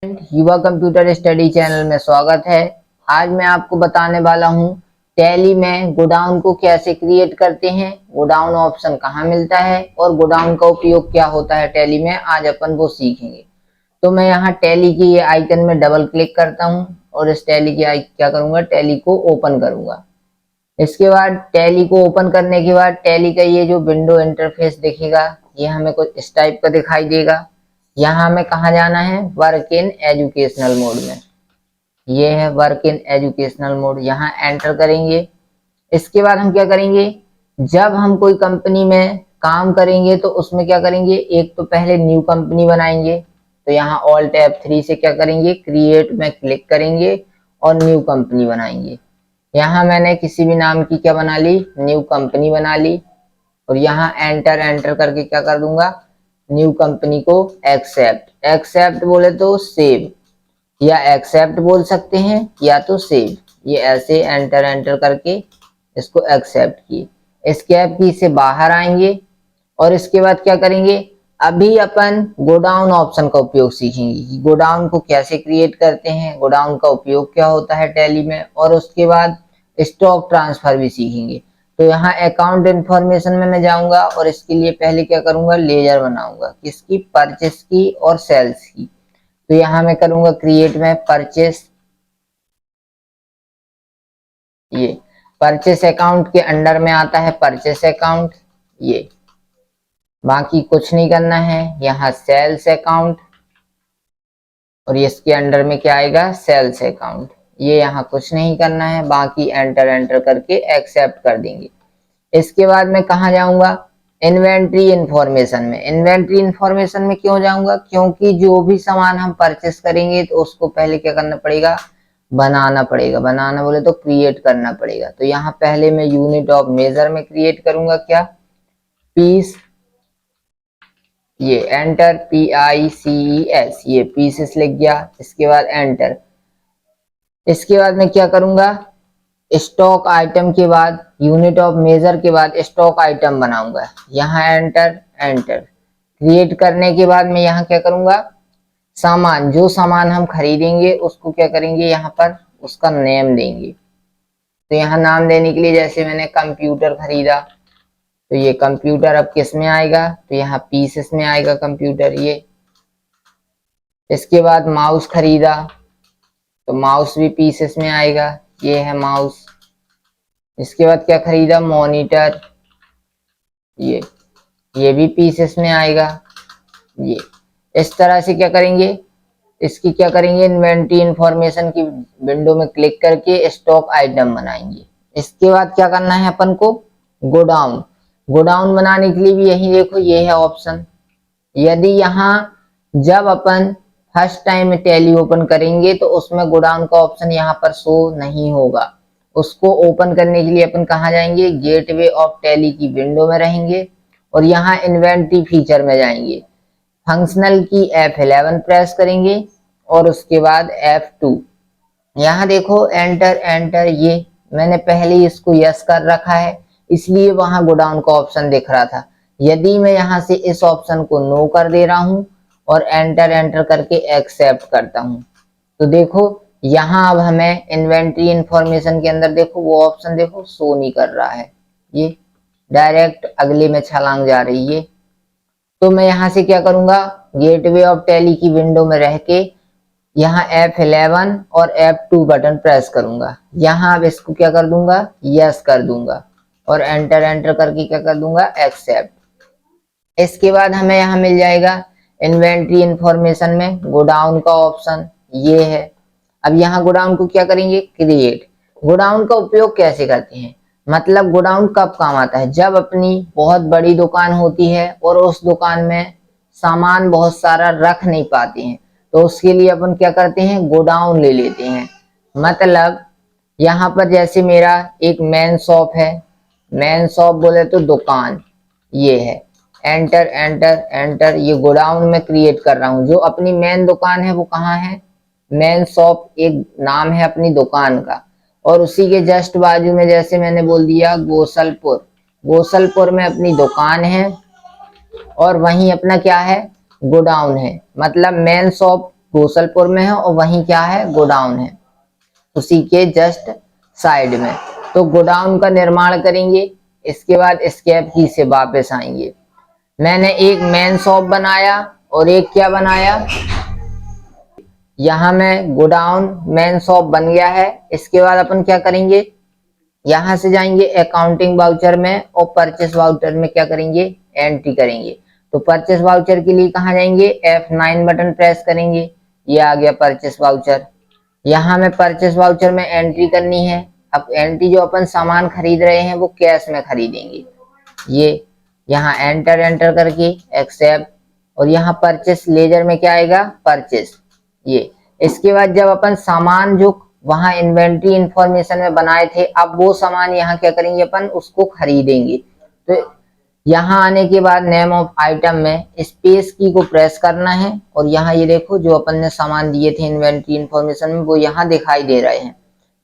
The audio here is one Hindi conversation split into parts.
युवा कंप्यूटर स्टडी चैनल में स्वागत है। आज मैं आपको बताने वाला हूं टैली में गोडाउन को कैसे क्रिएट करते हैं, गोडाउन ऑप्शन कहां मिलता है और गोडाउन का उपयोग क्या होता है टैली में। आज अपन वो सीखेंगे। तो मैं यहाँ टैली की ये आइकन में डबल क्लिक करता हूं और इस टैली की क्या करूंगा, टैली को ओपन करूंगा। इसके बाद टैली को ओपन करने के बाद टैली का ये जो विंडो इंटरफेस दिखेगा, ये हमें कुछ इस टाइप का दिखाई देगा। यहाँ हमें कहाँ जाना है, वर्क इन एजुकेशनल मोड में। ये है वर्क इन एजुकेशनल मोड, यहाँ एंटर करेंगे। इसके बाद हम क्या करेंगे, जब हम कोई कंपनी में काम करेंगे तो उसमें क्या करेंगे, एक तो पहले न्यू कंपनी बनाएंगे। तो यहाँ ऑल्ट F3 से क्या करेंगे, क्रिएट में क्लिक करेंगे और न्यू कंपनी बनाएंगे। यहाँ मैंने किसी भी नाम की क्या बना ली, न्यू कंपनी बना ली। और यहाँ एंटर एंटर करके क्या कर दूंगा, न्यू कंपनी को एक्सेप्ट बोले तो सेव, या एक्सेप्ट बोल सकते हैं या तो सेव। ये ऐसे एंटर एंटर करके इसको एक्सेप्ट किए। एस्केप की से बाहर आएंगे और इसके बाद क्या करेंगे, अभी अपन गोडाउन ऑप्शन का उपयोग सीखेंगे कि गोडाउन को कैसे क्रिएट करते हैं, गोडाउन का उपयोग क्या होता है टैली में, और उसके बाद स्टॉक ट्रांसफर भी सीखेंगे। तो यहाँ अकाउंट इंफॉर्मेशन में मैं जाऊंगा और इसके लिए पहले क्या करूंगा, लेजर बनाऊंगा, किसकी, परचेस की और सेल्स की। तो यहाँ मैं करूंगा क्रिएट में परचेस। ये परचेस अकाउंट के अंडर में आता है परचेस अकाउंट। ये बाकी कुछ नहीं करना है। यहाँ सेल्स अकाउंट और इसके अंडर में क्या आएगा, सेल्स अकाउंट। ये यहाँ कुछ नहीं करना है, बाकी एंटर एंटर करके एक्सेप्ट कर देंगे। इसके बाद मैं कहाँ जाऊंगा, इन्वेंट्री इंफॉर्मेशन में। इन्वेंट्री इंफॉर्मेशन में क्यों जाऊंगा, क्योंकि जो भी सामान हम परचेस करेंगे तो उसको पहले क्या करना पड़ेगा, बनाना पड़ेगा। बनाना बोले तो क्रिएट करना पड़ेगा। तो यहाँ पहले मैं यूनिट ऑफ मेजर में क्रिएट करूंगा क्या, पीस। ये एंटर, PICES, ये पीसेस लिख गया। इसके बाद एंटर। इसके बाद मैं क्या करूंगा, स्टॉक आइटम के बाद यूनिट ऑफ मेजर के बाद स्टॉक आइटम बनाऊंगा। यहाँ एंटर एंटर। क्रिएट करने के बाद मैं यहाँ क्या करूंगा, सामान, जो सामान हम खरीदेंगे उसको क्या करेंगे, यहाँ पर उसका नेम देंगे। तो यहाँ नाम देने के लिए जैसे मैंने कंप्यूटर खरीदा, तो ये कंप्यूटर अब किस में आएगा, तो यहाँ पीसेस में आएगा कंप्यूटर। ये इसके बाद माउस खरीदा तो माउस भी पीसेस में आएगा, ये है माउस। इसके बाद क्या खरीदा, मॉनिटर, ये भी पीसेस में आएगा। ये इस तरह से क्या करेंगे, इसकी क्या करेंगे, इन्वेंट्री इंफॉर्मेशन की विंडो में क्लिक करके स्टॉक आइटम बनाएंगे। इसके बाद क्या करना है अपन को, गोडाउन। गोडाउन बनाने के लिए भी यही देखो, ये है ऑप्शन। यदि यहाँ जब अपन फर्स्ट टाइम टैली ओपन करेंगे तो उसमें गोडाउन का ऑप्शन यहाँ पर शो नहीं होगा। उसको ओपन करने के लिए अपन कहाँ जाएंगे, गेटवे ऑफ टैली की विंडो में रहेंगे और यहाँ इन्वेंट्री फीचर में जाएंगे। फंक्शनल की F11 प्रेस करेंगे और उसके बाद F2। यहाँ देखो एंटर एंटर, ये मैंने पहले ही इसको यस कर रखा है, इसलिए वहां गोडाउन का ऑप्शन दिख रहा था। यदि मैं यहाँ से इस ऑप्शन को नो कर दे रहा हूं और एंटर एंटर करके एक्सेप्ट करता हूं, तो देखो यहाँ अब हमें इन्वेंट्री इंफॉर्मेशन के अंदर देखो वो ऑप्शन देखो शो नहीं कर रहा है, ये डायरेक्ट अगले में छलांग जा रही है। तो मैं यहाँ से क्या करूंगा, गेटवे ऑफ टैली की विंडो में रह के यहाँ F11 और F2 बटन प्रेस करूंगा। यहाँ अब इसको क्या कर दूंगा, यस कर दूंगा और एंटर एंटर करके क्या कर दूंगा, एक्सेप्ट। इसके बाद हमें यहाँ मिल जाएगा इन्वेंट्री इंफॉर्मेशन में गोडाउन का ऑप्शन, ये है। अब यहाँ गोडाउन को क्या करेंगे, क्रिएट। गोडाउन का उपयोग कैसे करते हैं, मतलब गोडाउन कब काम आता है, जब अपनी बहुत बड़ी दुकान होती है और उस दुकान में सामान बहुत सारा रख नहीं पाते हैं, तो उसके लिए अपन क्या करते हैं, गोडाउन ले लेते हैं। मतलब यहाँ पर जैसे मेरा एक मेन शॉप है, मेन शॉप बोले तो दुकान, ये है। एंटर एंटर एंटर, ये गोडाउन में क्रिएट कर रहा हूँ। जो अपनी मेन दुकान है वो कहाँ है, मेन शॉप एक नाम है अपनी दुकान का, और उसी के जस्ट बाजू में जैसे मैंने बोल दिया गोसलपुर, गोसलपुर में अपनी दुकान है और वहीं अपना क्या है, गोडाउन है। मतलब मेन शॉप गोसलपुर में है और वहीं क्या है, गोडाउन है उसी के जस्ट साइड में। तो गोडाउन का निर्माण करेंगे, इसके बाद स्क्रैप की से वापस आएंगे। मैंने एक मेन शॉप बनाया और एक क्या बनाया, यहाँ में गोडाउन मेन शॉप बन गया है। इसके बाद अपन क्या करेंगे, यहाँ से जाएंगे अकाउंटिंग वाउचर में और परचेस वाउचर में क्या करेंगे, एंट्री करेंगे। तो परचेस वाउचर के लिए कहाँ जाएंगे, F9 बटन प्रेस करेंगे, ये आ गया परचेस वाउचर। यहाँ में परचेस वाउचर में एंट्री करनी है। अब एंट्री जो अपन सामान खरीद रहे हैं वो कैश में खरीदेंगे, ये यहाँ एंटर एंटर करके एक्सेप्ट, और यहाँ परचेस लेजर में क्या आएगा, परचेस, ये। इसके बाद जब अपन सामान जो वहां इन्वेंट्री इंफॉर्मेशन में बनाए थे, अब वो सामान यहाँ क्या करेंगे, अपन उसको खरीदेंगे। तो यहाँ आने के बाद नेम ऑफ आइटम में स्पेस की को प्रेस करना है और यहाँ ये देखो जो अपन ने सामान दिए थे इन्वेंट्री इंफॉर्मेशन में वो यहाँ दिखाई दे रहे हैं।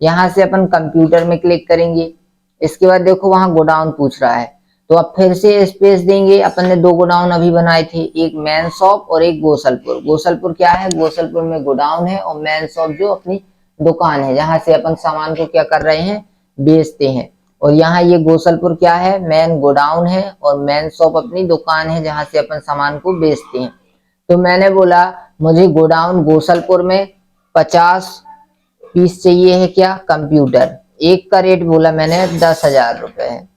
यहाँ से अपन कंप्यूटर में क्लिक करेंगे। इसके बाद देखो वहां गोडाउन पूछ रहा है, तो अब फिर से स्पेस देंगे। अपन ने दो गोडाउन अभी बनाए थे, एक मैन शॉप और एक गोसलपुर। गोसलपुर क्या है, गोसलपुर में गोडाउन है और मैन शॉप जो अपनी दुकान है जहां से अपन सामान को क्या कर रहे हैं, बेचते हैं। और यहाँ ये गोसलपुर क्या है, मैन गोडाउन है और मैन शॉप अपनी दुकान है जहां से अपन सामान को बेचते हैं। तो मैंने बोला मुझे गोडाउन गोसलपुर में 50 पीस चाहिए है क्या, कंप्यूटर। एक का रेट बोला मैंने 10,000 रुपए है।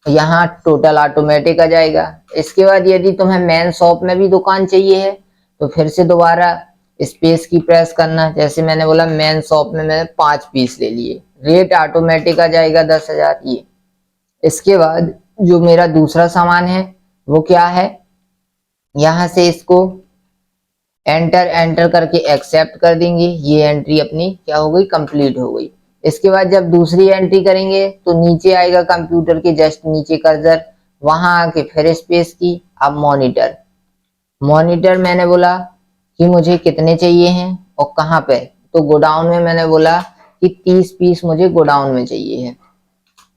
यहाँ टोटल ऑटोमेटिक आ जाएगा। इसके बाद यदि तुम्हें मेन शॉप में भी दुकान चाहिए है तो फिर से दोबारा स्पेस की प्रेस करना। जैसे मैंने बोला मेन शॉप में मैंने 5 पीस ले लिए, रेट ऑटोमेटिक आ जाएगा 10,000 ये। इसके बाद जो मेरा दूसरा सामान है वो क्या है, यहाँ से इसको एंटर एंटर करके एक्सेप्ट कर देंगे। ये एंट्री अपनी क्या हो गई, कंप्लीट हो गई। इसके बाद जब दूसरी एंट्री करेंगे तो नीचे आएगा कंप्यूटर के जस्ट नीचे कर्सर, वहां आके फिर स्पेस की। अब मॉनिटर, मॉनिटर मैंने बोला कि मुझे कितने चाहिए हैं और कहाँ पे, तो गोडाउन में मैंने बोला कि 30 पीस मुझे गोडाउन में चाहिए है।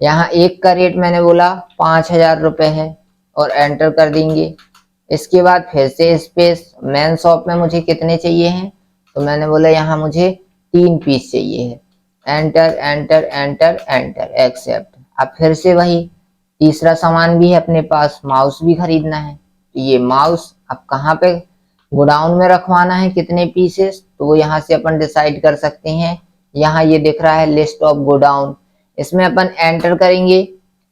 यहाँ एक का रेट मैंने बोला 5,000 रुपए है और एंटर कर देंगे। इसके बाद फिर से स्पेस, मेन शॉप में मुझे कितने चाहिए हैं, तो मैंने बोला यहाँ मुझे 3 पीस चाहिए है। Enter enter enter enter accept. अब फिर से वही तीसरा सामान भी है अपने पास, माउस भी खरीदना है। तो ये माउस अब कहाँ पे गोडाउन में रखवाना है, कितने पीसेस, तो वो यहाँ से अपन डिसाइड कर सकते हैं। यहाँ ये दिख रहा है लिस्ट ऑफ गोडाउन, इसमें अपन एंटर करेंगे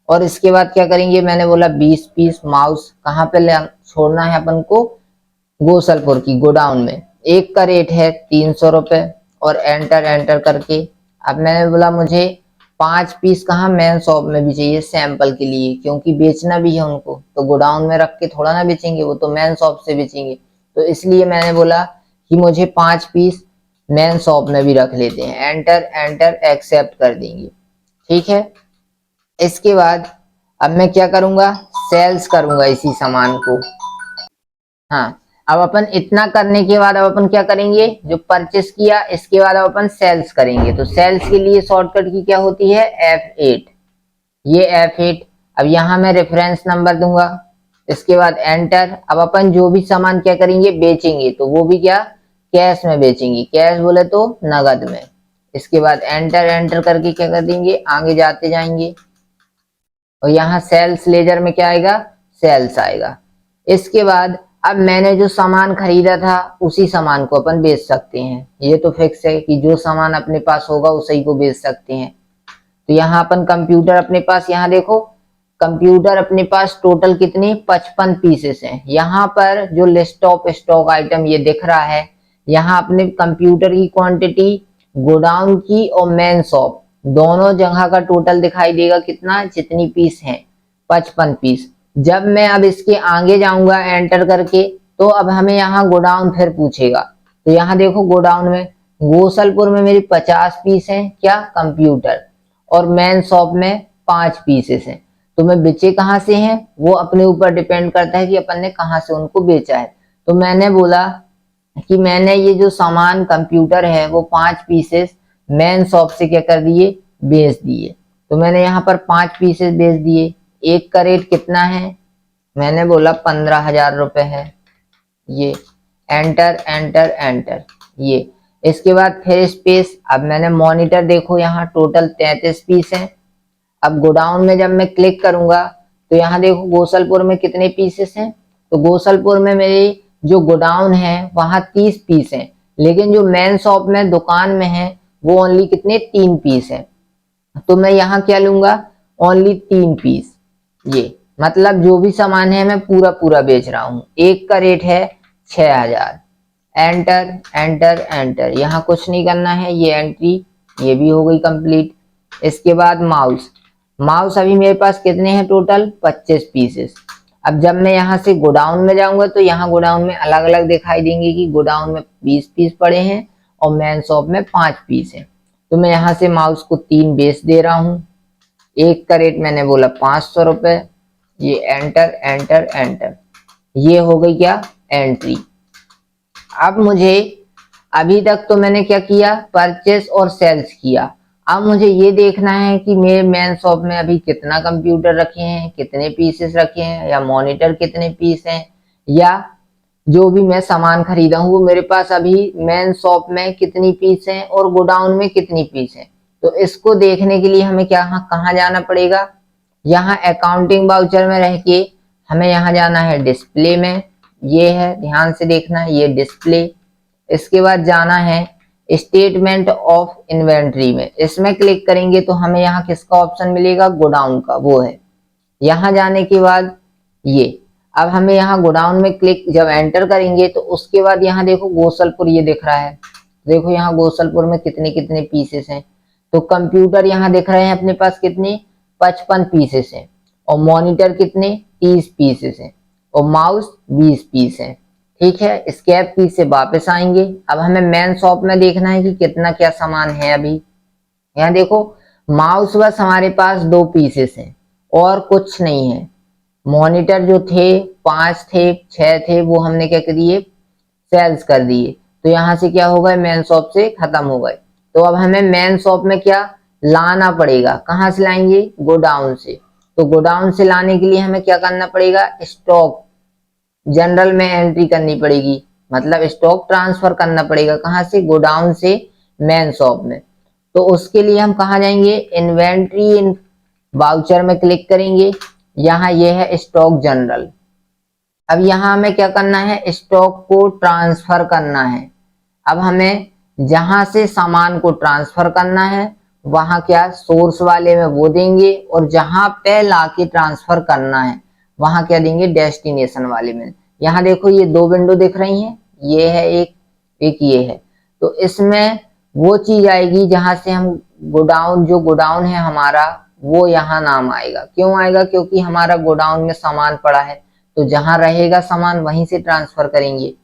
और इसके बाद क्या करेंगे, मैंने बोला 20 पीस माउस कहाँ पे छोड़ना है अपन को, गोसलपुर की गोडाउन में। एक का रेट है 300 रुपए और एंटर एंटर करके अब मैंने बोला मुझे 5 पीस कहाँ, मेन शॉप में भी चाहिए सैंपल के लिए, क्योंकि बेचना भी है उनको, तो गोडाउन में रख के थोड़ा ना बेचेंगे, वो तो मेन शॉप से बेचेंगे। तो इसलिए मैंने बोला कि मुझे 5 पीस मेन शॉप में भी रख लेते हैं। एंटर एंटर एक्सेप्ट कर देंगे, ठीक है। इसके बाद अब मैं क्या करूंगा, सेल्स करूंगा इसी सामान को। हाँ, अब अपन इतना करने के बाद अब अपन क्या करेंगे, जो परचेस किया इसके बाद अब अपन सेल्स करेंगे। तो सेल्स के लिए शॉर्टकट की क्या होती है, F8, ये F8। अब यहाँ मैं रेफरेंस नंबर दूंगा, इसके बाद एंटर। अब अपन जो भी सामान क्या करेंगे, बेचेंगे, तो वो भी क्या, कैश में बेचेंगे, कैश बोले तो नगद में। इसके बाद एंटर एंटर करके क्या कर देंगे, आगे जाते जाएंगे और यहाँ सेल्स लेजर में क्या आएगा, सेल्स आएगा। इसके बाद अब मैंने जो सामान खरीदा था उसी सामान को अपन बेच सकते हैं, ये तो फिक्स है कि जो सामान अपने पास होगा उसी को बेच सकते हैं। तो यहाँ अपन कंप्यूटर अपने पास, यहाँ देखो कंप्यूटर अपने पास टोटल कितने 55 पीसेस हैं। यहाँ पर जो लिस्ट ऑफ स्टॉक आइटम ये दिख रहा है, यहाँ अपने कंप्यूटर की क्वांटिटी, गोडाउन की और मेन शॉप दोनों जगह का टोटल दिखाई देगा कितना, जितनी पीस हैं 55 पीस। जब मैं अब इसके आगे जाऊंगा एंटर करके, तो अब हमें यहाँ गोडाउन फिर पूछेगा। तो यहाँ देखो गोडाउन में गोसलपुर में मेरी 50 पीस हैं क्या, कंप्यूटर, और मेन शॉप में 5 पीसेस हैं। तो मैं बेचे कहाँ से हैं, वो अपने ऊपर डिपेंड करता है कि अपन ने कहाँ से उनको बेचा है। तो मैंने बोला कि मैंने ये जो सामान कंप्यूटर है वो 5 पीसेस मेन शॉप से क्या कर दिए, बेच दिए। तो मैंने यहाँ पर 5 पीसेस बेच दिए। एक का रेट कितना है, मैंने बोला 15,000 रुपए है। ये एंटर एंटर एंटर, ये। इसके बाद फिर स्पेस। अब मैंने मॉनिटर देखो यहाँ टोटल 33 पीस हैं। अब गोडाउन में जब मैं क्लिक करूंगा तो यहाँ देखो गोसलपुर में कितने पीसेस हैं। तो गोसलपुर में मेरी जो गोडाउन है वहां 30 पीस हैं, लेकिन जो मेन शॉप में दुकान में है वो ओनली कितने 3 पीस है। तो मैं यहाँ क्या लूंगा, ओनली 3 पीस। ये मतलब जो भी सामान है मैं पूरा पूरा बेच रहा हूँ। एक का रेट है 6000। एंटर एंटर एंटर, यहाँ कुछ नहीं करना है, ये एंट्री ये भी हो गई कंप्लीट। इसके बाद माउस। माउस अभी मेरे पास कितने हैं टोटल 25 पीसेस। अब जब मैं यहाँ से गोडाउन में जाऊंगा तो यहाँ गोडाउन में अलग अलग दिखाई देंगे कि गोडाउन में 20 पीस पड़े हैं और मेन शॉप में 5 पीस हैं। तो मैं यहाँ से माउस को 3 बेच दे रहा हूँ। एक का रेट मैंने बोला 500 रुपए। ये एंटर एंटर एंटर, ये हो गई क्या एंट्री। अब मुझे, अभी तक तो मैंने क्या किया, परचेस और सेल्स किया। अब मुझे ये देखना है कि मेरे मेन शॉप में अभी कितना कंप्यूटर रखे हैं, कितने पीसेस रखे हैं, या मॉनिटर कितने पीस हैं, या जो भी मैं सामान खरीदा हूँ वो मेरे पास अभी मेन शॉप में कितनी पीस हैं और गोडाउन में कितनी पीस हैं। तो इसको देखने के लिए हमें क्या कहाँ जाना पड़ेगा, यहाँ अकाउंटिंग वाउचर में रह के हमें यहाँ जाना है डिस्प्ले में। ये है, ध्यान से देखना, ये डिस्प्ले। इसके बाद जाना है स्टेटमेंट ऑफ इन्वेंट्री में। इसमें क्लिक करेंगे तो हमें यहाँ किसका ऑप्शन मिलेगा, गोडाउन का, वो है। यहाँ जाने के बाद ये, अब हमें यहाँ गोडाउन में क्लिक जब एंटर करेंगे तो उसके बाद यहाँ देखो गोसलपुर ये दिख रहा है। देखो यहाँ गोसलपुर में कितने कितने पीसेस हैं। तो कंप्यूटर यहाँ दिख रहे हैं अपने पास कितने 55 पीसेस हैं, और मॉनिटर कितने 30 पीसेस हैं, और माउस 20 पीस हैं। ठीक है, स्केप की से वापस आएंगे। अब हमें मेन शॉप में देखना है कि कितना क्या सामान है। अभी यहाँ देखो माउस बस हमारे पास 2 पीसेस हैं और कुछ नहीं है। मॉनिटर जो थे 5 थे 6 थे वो हमने क्या कर दिए, सेल्स कर दिए। तो यहाँ से क्या हो गए, मेन शॉप से खत्म हो गए। तो अब हमें मेन शॉप में क्या लाना पड़ेगा, कहाँ से लाएंगे, गोडाउन से। तो गोडाउन से लाने के लिए हमें क्या करना पड़ेगा, स्टॉक जनरल में एंट्री करनी पड़ेगी, मतलब स्टॉक ट्रांसफर करना पड़ेगा। कहाँ से, गोडाउन से मेन शॉप में। तो उसके लिए हम कहाँ जाएंगे, इन्वेंट्री इन वाउचर में क्लिक करेंगे। यहाँ ये है स्टॉक जनरल। अब यहाँ हमें क्या करना है, स्टॉक को ट्रांसफर करना है। अब हमें जहां से सामान को ट्रांसफर करना है वहां क्या सोर्स वाले में वो देंगे, और जहां पे लाके ट्रांसफर करना है वहां क्या देंगे, डेस्टिनेशन वाले में। यहाँ देखो ये 2 विंडो दिख रही हैं, ये है एक ये है। तो इसमें वो चीज आएगी जहां से हम गोडाउन, जो गोडाउन है हमारा वो यहाँ नाम आएगा। क्यों आएगा, क्योंकि हमारा गोडाउन में सामान पड़ा है। तो जहां रहेगा सामान वहीं से ट्रांसफर करेंगे,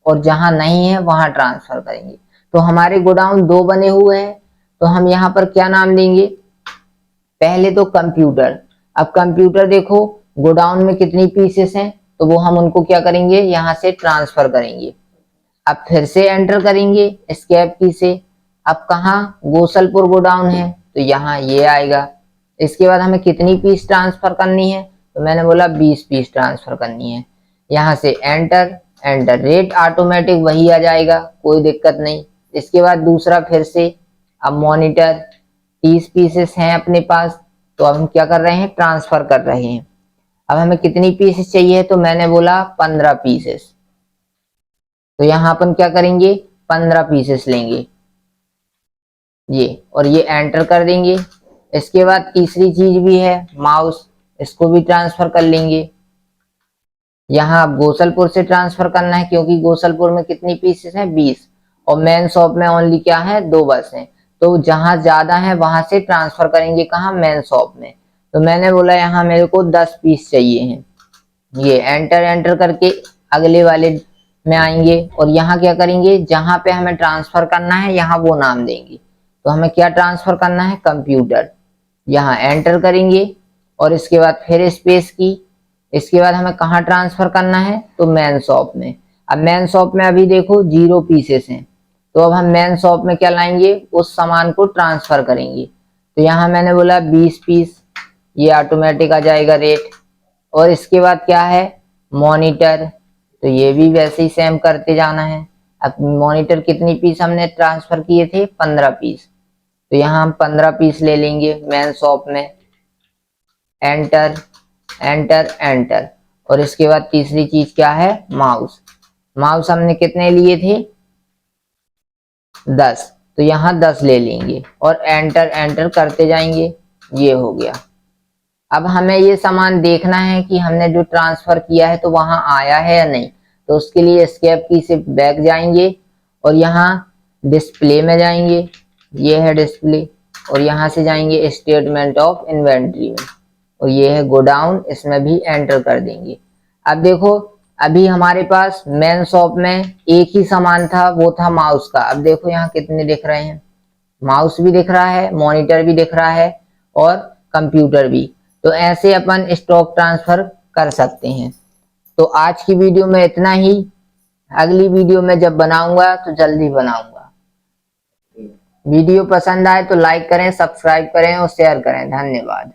और जहां नहीं है वहां ट्रांसफर करेंगे। तो हमारे गोडाउन 2 बने हुए हैं, तो हम यहाँ पर क्या नाम देंगे, पहले तो कंप्यूटर। अब कंप्यूटर देखो गोडाउन में कितनी पीसेस हैं, तो वो हम उनको क्या करेंगे, यहाँ से ट्रांसफर करेंगे। अब फिर से एंटर करेंगे एस्केप की से। अब कहाँ, गोसलपुर गोडाउन है तो यहाँ ये आएगा। इसके बाद हमें कितनी पीस ट्रांसफर करनी है, तो मैंने बोला 20 पीस ट्रांसफर करनी है। यहाँ से एंटर एंटर, रेट ऑटोमेटिक वही आ जाएगा, कोई दिक्कत नहीं। इसके बाद दूसरा फिर से, अब मॉनिटर 30 पीसेस हैं अपने पास, तो अब हम क्या कर रहे हैं, ट्रांसफर कर रहे हैं। अब हमें कितनी पीसेस चाहिए, तो मैंने बोला 15 पीसेस। तो यहाँ अपन क्या करेंगे, 15 पीसेस लेंगे ये, और ये एंटर कर देंगे। इसके बाद तीसरी चीज भी है माउस, इसको भी ट्रांसफर कर लेंगे। यहाँ अब गोसलपुर से ट्रांसफर करना है, क्योंकि गोसलपुर में कितनी पीसेस हैं 20, और मेन शॉप में ओनली क्या है 2 बस हैं। तो जहां ज्यादा है वहां से ट्रांसफर करेंगे, कहाँ, मेन शॉप में। तो मैंने बोला यहाँ मेरे को 10 पीस चाहिए हैं। ये एंटर एंटर करके अगले वाले में आएंगे, और यहाँ क्या करेंगे, जहां पे हमें ट्रांसफर करना है यहाँ वो नाम देंगे। तो हमें क्या ट्रांसफर करना है, कंप्यूटर। यहाँ एंटर करेंगे और इसके बाद फिर स्पेस की। इसके बाद हमें कहाँ ट्रांसफर करना है, तो मेन शॉप में। अब मेन शॉप में अभी देखो 0 पीसेस हैं, तो अब हम मेन शॉप में क्या लाएंगे, उस सामान को ट्रांसफर करेंगे। तो यहाँ मैंने बोला 20 पीस, ये ऑटोमेटिक आ जाएगा रेट। और इसके बाद क्या है, मॉनिटर, तो ये भी वैसे ही सेम करते जाना है। अब मॉनिटर कितनी पीस हमने ट्रांसफर किए थे? 15 पीस। तो यहाँ हम 15 पीस ले लेंगे मेन शॉप में। Enter enter enter. और इसके बाद तीसरी चीज क्या है? माउस। माउस हमने कितने लिए थे? 10। तो यहाँ 10 ले लेंगे और एंटर एंटर करते जाएंगे। ये हो गया। अब हमें ये सामान देखना है कि हमने जो ट्रांसफर किया है तो वहां आया है या नहीं। तो उसके लिए एस्केप की से बैक जाएंगे और यहाँ डिस्प्ले में जाएंगे। ये है डिस्प्ले। और यहाँ से जाएंगे स्टेटमेंट ऑफ इन्वेंट्री में और ये है गोडाउन, इसमें भी एंटर कर देंगे। अब देखो अभी हमारे पास मेन शॉप में एक ही सामान था, वो था माउस का। अब देखो यहाँ कितने दिख रहे हैं? माउस भी दिख रहा है, मॉनिटर भी दिख रहा है और कंप्यूटर भी। तो ऐसे अपन स्टॉक ट्रांसफर कर सकते हैं। तो आज की वीडियो में इतना ही। अगली वीडियो में जब बनाऊंगा तो जल्दी बनाऊंगा। वीडियो पसंद आए तो लाइक करें, सब्सक्राइब करें और शेयर करें। धन्यवाद।